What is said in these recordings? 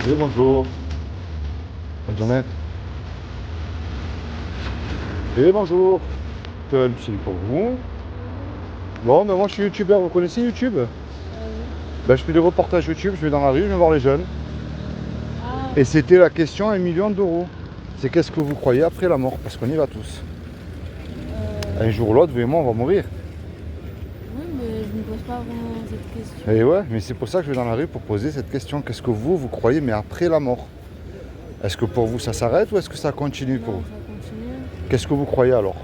Oui, bonjour. Bonne journée. Oui, bonjour. C'est pour vous. Bon, mais moi je suis youtubeur. Vous connaissez YouTube? Ben, je fais des reportages YouTube, je vais dans la rue, je vais voir les jeunes. Ah, Et c'était la question à 1 million d'euros. C'est qu'est-ce que vous croyez après la mort? Parce qu'on y va tous. Un jour ou l'autre, vous et moi, on va mourir. oui, mais je ne me pose pas vraiment cette question. Et ouais, mais c'est pour ça que je vais dans la rue pour poser cette question. Qu'est-ce que vous croyez, mais après la mort? Est-ce que pour vous ça s'arrête ou est-ce que ça continue pour Non, vous? ça continue. Qu'est-ce que vous croyez alors?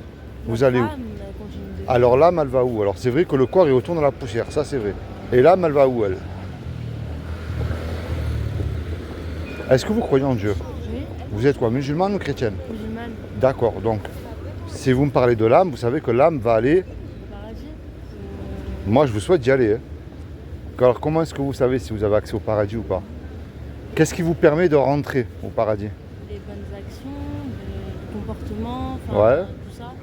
Vous La allez où? flamme, elle continue de Alors l'âme, elle va où? Alors c'est vrai que le corps, il retourne dans la poussière, ça c'est vrai. Et l'âme, elle va où, elle? Est-ce que vous croyez en Dieu? Oui, Vous êtes quoi, musulmane ou chrétienne? musulmane, D'accord, donc si vous me parlez de l'âme, vous savez que l'âme va aller. le paradis. Moi, je vous souhaite d'y aller, hein. Alors comment est-ce que vous savez si vous avez accès au paradis ou pas? Qu'est-ce qui vous permet de rentrer au paradis? Les bonnes actions, le comportement, enfin, Ouais. tout ça.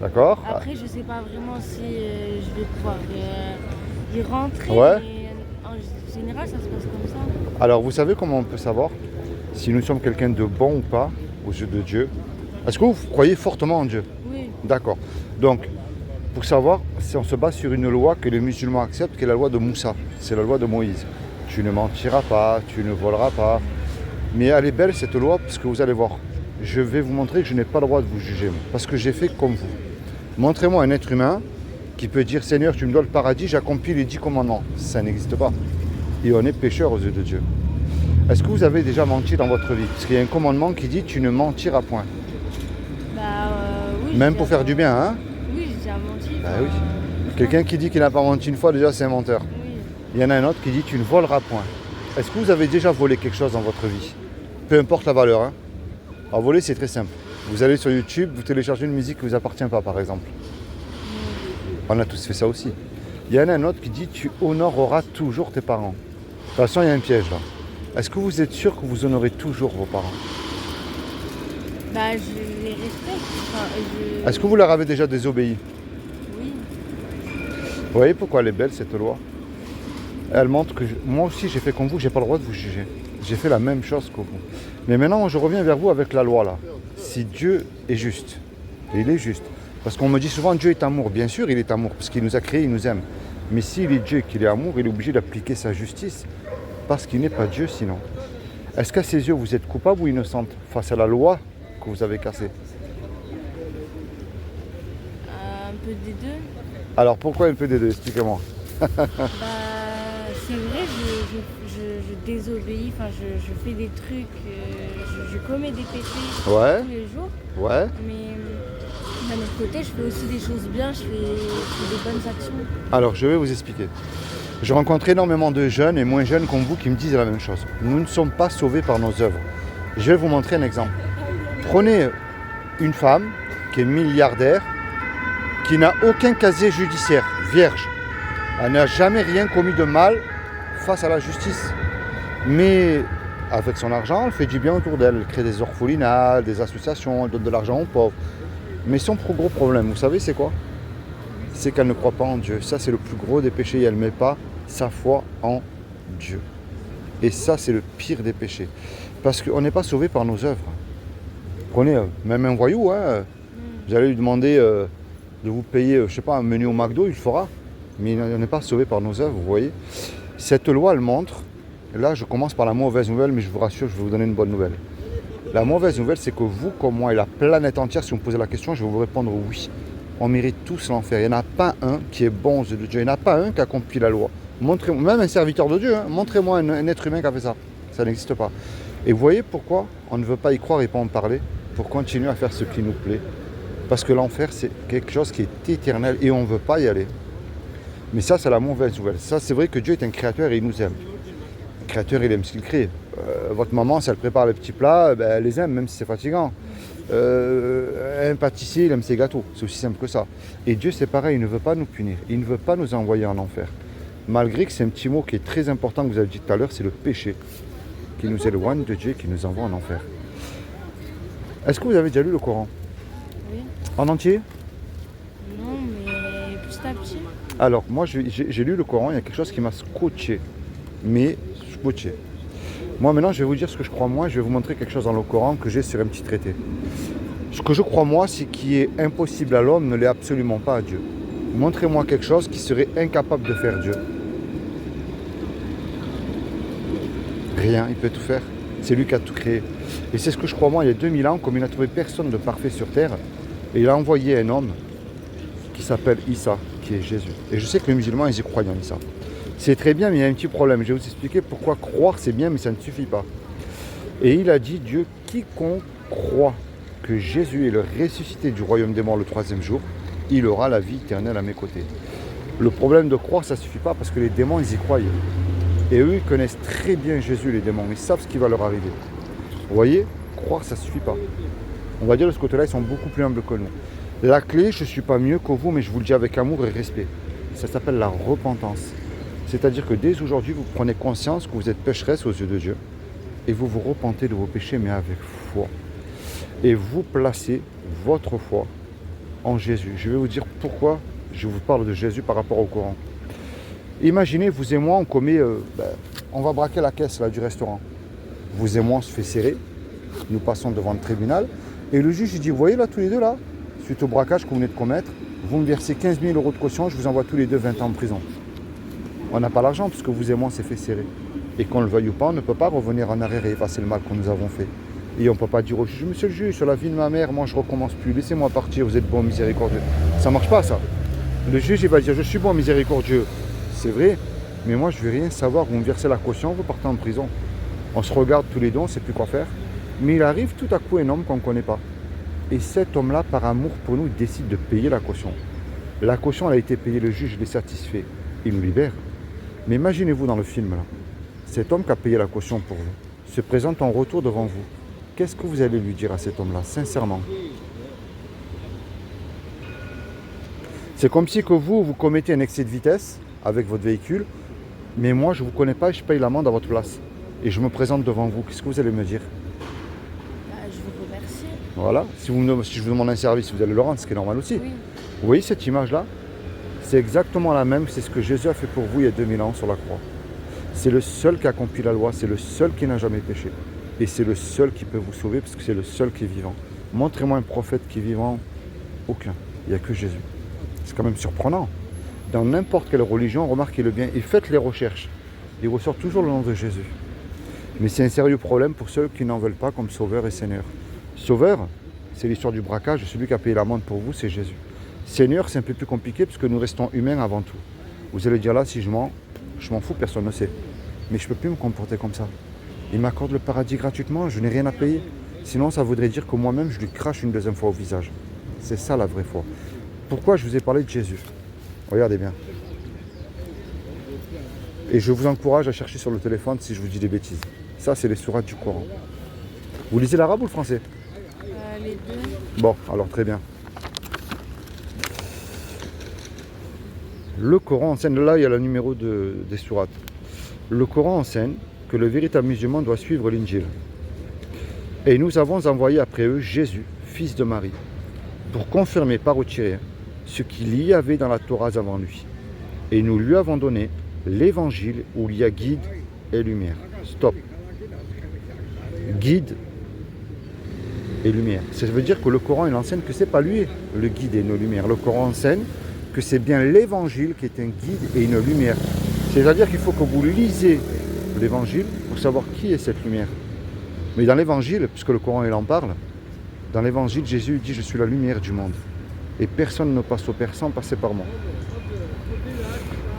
D'accord? Après, je sais pas vraiment si je vais pouvoir y rentrer, Ouais. mais en général, ça se passe comme ça. Alors vous savez comment on peut savoir si nous sommes quelqu'un de bon ou pas aux yeux de Dieu? Est-ce que vous croyez fortement en Dieu? Oui, D'accord. Donc, pour savoir, on se base sur une loi que les musulmans acceptent, qui est la loi de Moussa. C'est la loi de Moïse. Tu ne mentiras pas, tu ne voleras pas. Mais elle est belle cette loi parce que vous allez voir. Je vais vous montrer que je n'ai pas le droit de vous juger, parce que j'ai fait comme vous. Montrez-moi un être humain qui peut dire Seigneur, tu me dois le paradis, j'accomplis les 10 commandements. Ça n'existe pas. Et on est pécheur aux yeux de Dieu. Est-ce que vous avez déjà menti dans votre vie? Parce qu'il y a un commandement qui dit tu ne mentiras point. bah oui. Même j'ai pour déjà- faire du bien, hein? Oui, j'ai déjà menti. Bah enfin, oui. Quelqu'un qui dit qu'il n'a pas menti une fois, déjà c'est un menteur. Oui. Il y en a un autre qui dit tu ne voleras point. Est-ce que vous avez déjà volé quelque chose dans votre vie? Peu importe la valeur, hein? Alors voler c'est très simple. Vous allez sur YouTube, vous téléchargez une musique qui ne vous appartient pas par exemple. On a tous fait ça aussi. Il y en a un autre qui dit tu honoreras toujours tes parents. De toute façon il y a un piège là. Est-ce que vous êtes sûr que vous honorez toujours vos parents? Bah, je les respecte. Enfin, Est-ce que vous leur avez déjà désobéi? Oui. Vous voyez pourquoi elle est belle cette loi? Elle montre que moi aussi j'ai fait comme vous, j'ai pas le droit de vous juger. J'ai fait la même chose que vous. Mais maintenant je reviens vers vous avec la loi là. Si Dieu est juste, et il est juste, parce qu'on me dit souvent Dieu est amour, bien sûr il est amour, parce qu'il nous a créés, il nous aime. Mais s'il est Dieu et qu'il est amour, il est obligé d'appliquer sa justice, parce qu'il n'est pas Dieu sinon. Est-ce qu'à ses yeux vous êtes coupable ou innocente face à la loi que vous avez cassée? Un peu des deux. Alors pourquoi un peu des deux? Expliquez-moi. Bah, c'est vrai, je désobéis, enfin, je fais des trucs, je commets des péchés Ouais, tous les jours, ouais. mais d'un autre côté, je fais aussi des choses bien, je fais des bonnes actions. Alors, je vais vous expliquer. Je rencontre énormément de jeunes et moins jeunes comme vous qui me disent la même chose. Nous ne sommes pas sauvés par nos œuvres. Je vais vous montrer un exemple. Prenez une femme qui est milliardaire, qui n'a aucun casier judiciaire, vierge. Elle n'a jamais rien commis de mal face à la justice. Mais avec son argent, elle fait du bien autour d'elle. Elle crée des orphelinats, des associations, elle donne de l'argent aux pauvres. Mais son plus gros problème, vous savez, c'est quoi? C'est qu'elle ne croit pas en Dieu. Ça, c'est le plus gros des péchés. Elle ne met pas sa foi en Dieu. Et ça, c'est le pire des péchés. Parce qu'on n'est pas sauvé par nos œuvres. Prenez même un voyou, hein, vous allez lui demander de vous payer, je sais pas, un menu au McDo, il le fera. Mais on n'est pas sauvé par nos œuvres, vous voyez. Cette loi, elle montre, là je commence par la mauvaise nouvelle, mais je vous rassure, je vais vous donner une bonne nouvelle. La mauvaise nouvelle, c'est que vous, comme moi et la planète entière, si vous me posez la question, je vais vous répondre oui. On mérite tous l'enfer. Il n'y en a pas un qui est bon aux yeux de Dieu. Il n'y en a pas un qui accomplit la loi. Montrez-moi, même un serviteur de Dieu, hein, montrez-moi un être humain qui a fait ça. Ça n'existe pas. Et vous voyez pourquoi on ne veut pas y croire et pas en parler? Pour continuer à faire ce qui nous plaît. Parce que l'enfer, c'est quelque chose qui est éternel et on ne veut pas y aller. Mais ça, c'est la mauvaise nouvelle. Ça, c'est vrai que Dieu est un créateur et il nous aime. Le créateur, il aime ce qu'il crée. Votre maman, si elle prépare les petits plats, ben, elle les aime, même si c'est fatigant. Un pâtissier, il aime ses gâteaux. C'est aussi simple que ça. Et Dieu, c'est pareil, il ne veut pas nous punir. Il ne veut pas nous envoyer en enfer. Malgré que c'est un petit mot qui est très important que vous avez dit tout à l'heure, c'est le péché qui nous éloigne de Dieu et qui nous envoie en enfer. Est-ce que vous avez déjà lu le Coran? Oui. En entier? Non, mais petit à petit. Alors, moi, j'ai lu le Coran, il y a quelque chose qui m'a scotché. Mais scotché. Moi maintenant je vais vous dire ce que je crois moi, je vais vous montrer quelque chose dans le Coran que j'ai sur un petit traité. Ce que je crois moi, c'est qui est impossible à l'homme ne l'est absolument pas à Dieu. Montrez-moi quelque chose qui serait incapable de faire Dieu. Rien, il peut tout faire. C'est lui qui a tout créé. Et c'est ce que je crois moi, il y a 2000 ans, comme il n'a trouvé personne de parfait sur terre, et il a envoyé un homme qui s'appelle Issa, qui est Jésus. Et je sais que les musulmans, ils y croient en Issa. C'est très bien, mais il y a un petit problème. Je vais vous expliquer pourquoi croire c'est bien, mais ça ne suffit pas. Et il a dit, Dieu, quiconque croit que Jésus est le ressuscité du royaume des morts le troisième jour, il aura la vie éternelle à mes côtés. Le problème de croire, ça ne suffit pas parce que les démons, ils y croient. Et eux, ils connaissent très bien Jésus, les démons. Ils savent ce qui va leur arriver. Vous voyez, croire, ça ne suffit pas. On va dire de ce côté-là, ils sont beaucoup plus humbles que nous. La clé, je ne suis pas mieux que vous, mais je vous le dis avec amour et respect. Ça s'appelle la repentance. C'est-à-dire que dès aujourd'hui, vous prenez conscience que vous êtes pécheresse aux yeux de Dieu. Et vous vous repentez de vos péchés, mais avec foi. Et vous placez votre foi en Jésus. Je vais vous dire pourquoi je vous parle de Jésus par rapport au Coran. Imaginez, vous et moi, on va braquer la caisse là, du restaurant. Vous et moi, on se fait serrer. Nous passons devant le tribunal. Et le juge, il dit, vous voyez là, tous les deux là, suite au braquage que vous venez de commettre, vous me versez 15 000 € de caution, je vous envoie tous les deux 20 ans de prison. On n'a pas l'argent puisque vous et moi, on s'est fait serrer. Et qu'on le veuille ou pas, on ne peut pas revenir en arrière et effacer le mal que nous avons fait. Et on ne peut pas dire au juge, monsieur le juge, sur la vie de ma mère, moi je ne recommence plus, laissez-moi partir, vous êtes bon, miséricordieux. Ça ne marche pas ça. Le juge il va dire, je suis bon, miséricordieux. C'est vrai, mais moi je ne veux rien savoir, vous me versez la caution, vous partez en prison. On se regarde tous les deux, on ne sait plus quoi faire. Mais il arrive tout à coup un homme qu'on ne connaît pas. Et cet homme-là, par amour pour nous, décide de payer la caution. La caution, elle a été payée, le juge l'est satisfait. Il nous libère. Mais imaginez-vous dans le film là, cet homme qui a payé la caution pour vous, se présente en retour devant vous. Qu'est-ce que vous allez lui dire à cet homme-là, sincèrement? C'est comme si que vous commettez un excès de vitesse avec votre véhicule, mais moi je ne vous connais pas et je paye l'amende à votre place. Et je me présente devant vous, qu'est-ce que vous allez me dire? Je vous remercie. Voilà, si je vous demande un service, vous allez le rendre, ce qui est normal aussi. Oui. Vous voyez cette image-là? C'est exactement la même, c'est ce que Jésus a fait pour vous il y a 2000 ans sur la croix. C'est le seul qui a accompli la loi, c'est le seul qui n'a jamais péché. Et c'est le seul qui peut vous sauver parce que c'est le seul qui est vivant. Montrez-moi un prophète qui est vivant. Aucun. Il n'y a que Jésus. C'est quand même surprenant. Dans n'importe quelle religion, remarquez-le bien, et faites les recherches. Il ressort toujours le nom de Jésus. Mais c'est un sérieux problème pour ceux qui n'en veulent pas comme Sauveur et Seigneur. Sauveur, c'est l'histoire du braquage. Celui qui a payé l'amende pour vous, c'est Jésus. Seigneur, c'est un peu plus compliqué parce que nous restons humains avant tout. Vous allez dire là, si je m'en fous, personne ne sait. Mais je ne peux plus me comporter comme ça. Il m'accorde le paradis gratuitement, je n'ai rien à payer. Sinon, ça voudrait dire que moi-même, je lui crache une deuxième fois au visage. C'est ça la vraie foi. Pourquoi je vous ai parlé de Jésus? Regardez bien. Et je vous encourage à chercher sur le téléphone si je vous dis des bêtises. Ça, c'est les sourates du Coran. Vous lisez l'arabe ou le français? Les deux. Bon, alors très bien. Le Coran enseigne, là il y a le numéro des sourates. Le Coran enseigne que le véritable musulman doit suivre l'Injil. Et nous avons envoyé après eux Jésus, fils de Marie, pour confirmer par retirer ce qu'il y avait dans la Torah avant lui. Et nous lui avons donné l'évangile où il y a guide et lumière. Stop. Guide et lumière. Ça veut dire que le Coran il enseigne que ce n'est pas lui le guide et une lumière. Le Coran enseigne que c'est bien l'évangile qui est un guide et une lumière. C'est-à-dire qu'il faut que vous lisez l'évangile pour savoir qui est cette lumière. Mais dans l'évangile, puisque le Coran il en parle, dans l'évangile, Jésus dit « Je suis la lumière du monde. Et personne ne passe au Père sans passer par moi. »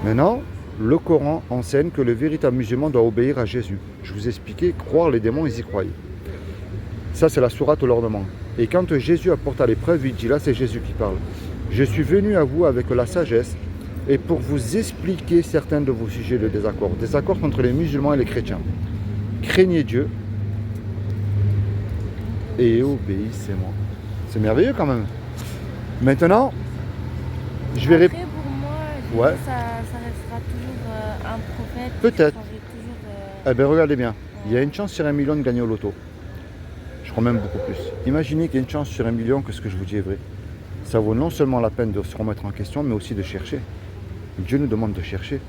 Maintenant, le Coran enseigne que le véritable musulman doit obéir à Jésus. Je vous ai expliqué, croire les démons, ils y croient. Ça, c'est la sourate au l'ornement. Et quand Jésus apporte à l'épreuve, il dit là, c'est Jésus qui parle. Je suis venu à vous avec la sagesse et pour vous expliquer certains de vos sujets de désaccord. Désaccord entre les musulmans et les chrétiens. Craignez Dieu et obéissez-moi. C'est merveilleux quand même. Maintenant, je vais Après, pour moi, Ouais. ça restera toujours un prophète. Peut-être. qui changerait toujours, Eh bien, regardez bien. Il y a une chance sur 1 million de gagner au loto. Je crois même beaucoup plus. Imaginez qu'il y a une chance sur 1 million que ce que je vous dis est vrai. Ça vaut non seulement la peine de se remettre en question, mais aussi de chercher. Dieu nous demande de chercher.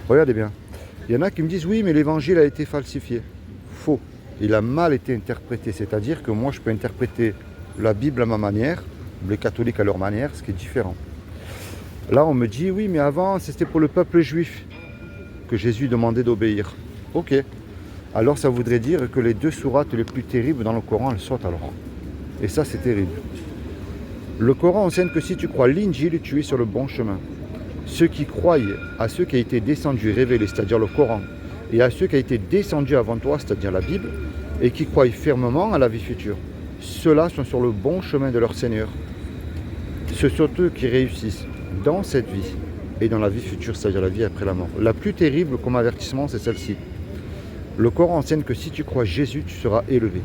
Regardez bien. Il y en a qui me disent oui, mais l'évangile a été falsifié. Faux. Il a mal été interprété. C'est-à-dire que moi, je peux interpréter la Bible à ma manière, les catholiques à leur manière, ce qui est différent. Là, on me dit oui, mais avant, c'était pour le peuple juif que Jésus demandait d'obéir. Ok. Alors, ça voudrait dire que les 2 sourates les plus terribles dans le Coran, elles sautent alors. Et ça, c'est terrible. Le Coran enseigne que si tu crois l'Injil, tu es sur le bon chemin. Ceux qui croient à ceux qui a été descendu révélé, c'est-à-dire le Coran, et à ceux qui a été descendu avant toi, c'est-à-dire la Bible, et qui croient fermement à la vie future, ceux-là sont sur le bon chemin de leur Seigneur. Ce sont eux qui réussissent dans cette vie et dans la vie future, c'est-à-dire la vie après la mort. La plus terrible comme avertissement, c'est celle-ci. Le Coran enseigne que si tu crois Jésus, tu seras élevé.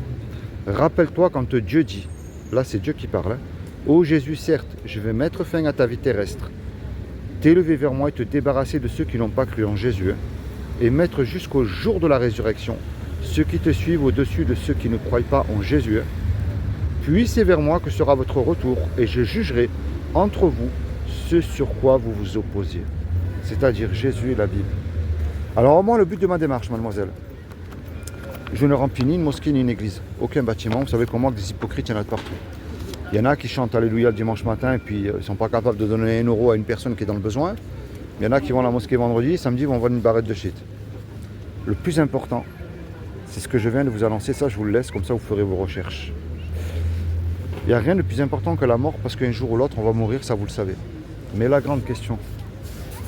Rappelle-toi quand Dieu dit, là c'est Dieu qui parle, ô Jésus, certes, je vais mettre fin à ta vie terrestre, t'élever vers moi et te débarrasser de ceux qui n'ont pas cru en Jésus, et mettre jusqu'au jour de la résurrection ceux qui te suivent au-dessus de ceux qui ne croient pas en Jésus. Puis c'est vers moi que sera votre retour, et je jugerai entre vous ce sur quoi vous vous opposiez, c'est-à-dire Jésus et la Bible. Alors moi, le but de ma démarche, mademoiselle, je ne remplis ni une mosquée ni une église, aucun bâtiment. Vous savez comment des hypocrites, il y en a de partout. Il y en a qui chantent Alléluia le dimanche matin et puis ils ne sont pas capables de donner 1 euro à une personne qui est dans le besoin. Il y en a qui vont à la mosquée vendredi, samedi, vont vendre une barrette de shit. Le plus important, c'est ce que je viens de vous annoncer, ça je vous le laisse, comme ça vous ferez vos recherches. Il n'y a rien de plus important que la mort, parce qu'un jour ou l'autre on va mourir, ça vous le savez. Mais la grande question,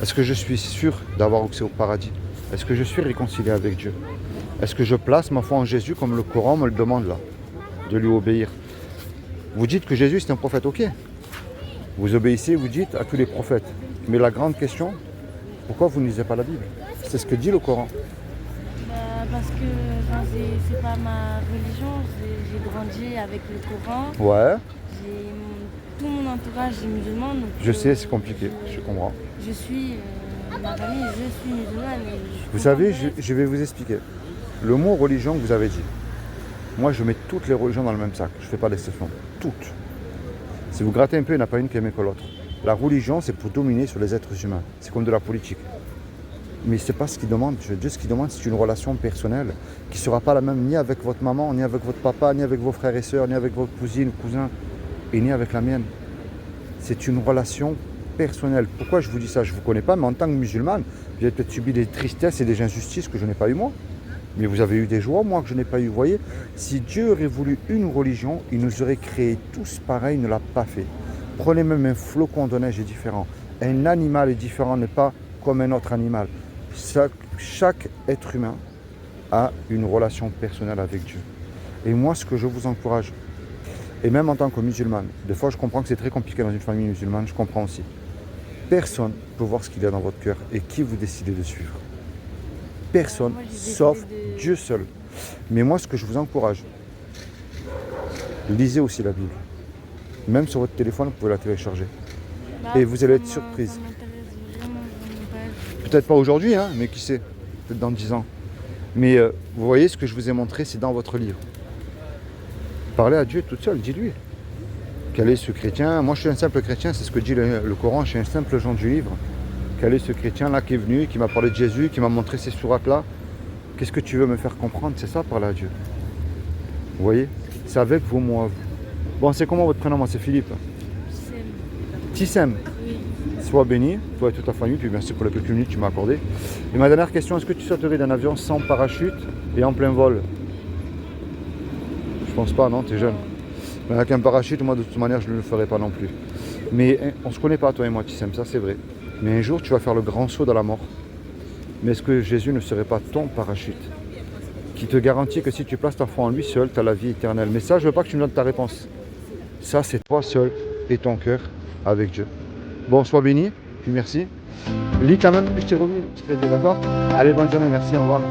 est-ce que je suis sûr d'avoir accès au paradis? Est-ce que je suis réconcilié avec Dieu? Est-ce que je place ma foi en Jésus comme le Coran me le demande là, de lui obéir? Vous dites que Jésus c'est un prophète, ok. Vous obéissez, vous dites à tous les prophètes. Mais la grande question, pourquoi vous ne lisez pas la Bible? C'est ce que dit le Coran. Parce que enfin, c'est pas ma religion, j'ai grandi avec le Coran. Ouais. Tout mon entourage est musulman. Donc, je sais, c'est compliqué, je comprends. Je suis, ma famille, je suis musulmane. Vous savez, je vais vous expliquer. Le mot religion que vous avez dit, moi je mets toutes les religions dans le même sac, je ne fais pas d'exception, toutes. Si vous grattez un peu, il n'y en a pas une qui est mieux que l'autre. La religion, c'est pour dominer sur les êtres humains, c'est comme de la politique. Mais ce n'est pas ce qu'il demande. Dieu, ce qu'il demande, c'est une relation personnelle qui ne sera pas la même ni avec votre maman, ni avec votre papa, ni avec vos frères et sœurs, ni avec votre cousine, cousin, et ni avec la mienne. C'est une relation personnelle. Pourquoi je vous dis ça? Je ne vous connais pas, mais en tant que musulmane, vous avez peut-être subi des tristesses et des injustices que je n'ai pas eu moi. Mais vous avez eu des joies, moi, que je n'ai pas eu. Vous voyez, si Dieu aurait voulu une religion, il nous aurait créés tous pareils, il ne l'a pas fait. Prenez même un flocon de neige est différent. Un animal est différent, n'est pas comme un autre animal. Chaque être humain a une relation personnelle avec Dieu. Et moi, ce que je vous encourage, et même en tant que musulmane, des fois je comprends que c'est très compliqué dans une famille musulmane, je comprends aussi. Personne ne peut voir ce qu'il y a dans votre cœur et qui vous décidez de suivre. Personne, sauf Dieu seul. Mais moi, ce que je vous encourage, lisez aussi la Bible. Même sur votre téléphone, vous pouvez la télécharger. Et vous allez être surprise. Peut-être pas aujourd'hui, hein, mais qui sait, peut-être dans 10 ans. Mais vous voyez, ce que je vous ai montré, c'est dans votre livre. Parlez à Dieu toute seule, dis-lui. Quel est ce chrétien? Moi, je suis un simple chrétien, c'est ce que dit le Coran, je suis un simple gens du livre. Quel est ce chrétien-là qui est venu, qui m'a parlé de Jésus, qui m'a montré ces sourates-là? Qu'est-ce que tu veux me faire comprendre? C'est ça, parler à Dieu. Vous voyez? C'est avec vous, moi, vous. Bon, c'est comment votre prénom? Moi, c'est Philippe. Tissem. Oui. Sois béni, toi et toute ta famille, puis merci pour les quelques minutes que tu m'as accordées. Et ma dernière question, est-ce que tu sauterais d'un avion sans parachute et en plein vol? Je pense pas, non, tu es jeune. Mais avec un parachute, moi de toute manière, je ne le ferai pas non plus. Mais on ne se connaît pas, toi et moi, Tissem, ça c'est vrai. Mais un jour, tu vas faire le grand saut dans la mort. Mais est-ce que Jésus ne serait pas ton parachute qui te garantit que si tu places ta foi en lui seul, tu as la vie éternelle? Mais ça, je ne veux pas que tu me donnes ta réponse. Ça, c'est toi seul et ton cœur avec Dieu. Bon, sois béni, puis merci. Lis quand même, je t'ai remis, je t'ai dit d'accord. Allez, bonne journée, merci, au revoir.